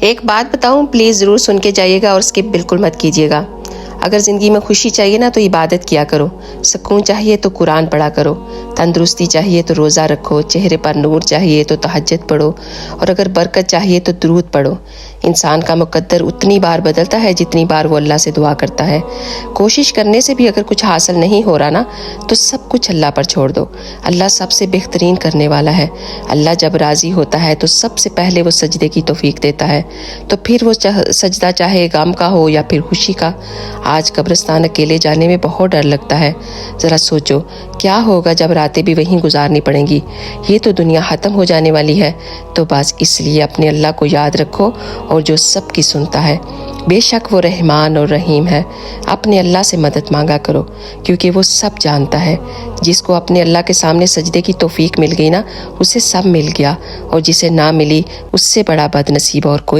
ایک بات بتاؤں، پلیز ضرور سن کے جائیے گا اور اسکپ بالکل مت کیجیے گا۔ اگر زندگی میں خوشی چاہیے نا تو عبادت کیا کرو، سکون چاہیے تو قرآن پڑھا کرو، تندرستی چاہیے تو روزہ رکھو، چہرے پر نور چاہیے تو تہجد پڑھو، اور اگر برکت چاہیے تو درود پڑھو۔ انسان کا مقدر اتنی بار بدلتا ہے جتنی بار وہ اللہ سے دعا کرتا ہے۔ کوشش کرنے سے بھی اگر کچھ حاصل نہیں ہو رہا نا تو سب کچھ اللہ پر چھوڑ دو۔ اللہ سب سے بہترین کرنے والا ہے۔ اللہ جب راضی ہوتا ہے تو سب سے پہلے وہ سجدے کی توفیق دیتا ہے، تو پھر وہ سجدہ چاہے غم کا ہو یا پھر خوشی کا۔ آج قبرستان اکیلے جانے میں بہت ڈر لگتا ہے۔ ذرا سوچو کیا ہوگا جب راتیں بھی وہیں گزارنی پڑیں گی۔ یہ تو دنیا ختم ہو جانے والی ہے، تو بس اس لیے اپنے اللہ کو یاد رکھو اور جو سب کی سنتا ہے۔ بے شک وہ رحمان اور رحیم ہے۔ اپنے اللہ سے مدد مانگا کرو کیونکہ وہ سب جانتا ہے۔ جس کو اپنے اللہ کے سامنے سجدے کی توفیق مل گئی نا، اسے سب مل گیا، اور جسے نہ ملی اس سے بڑا بد نصیب اور کوئی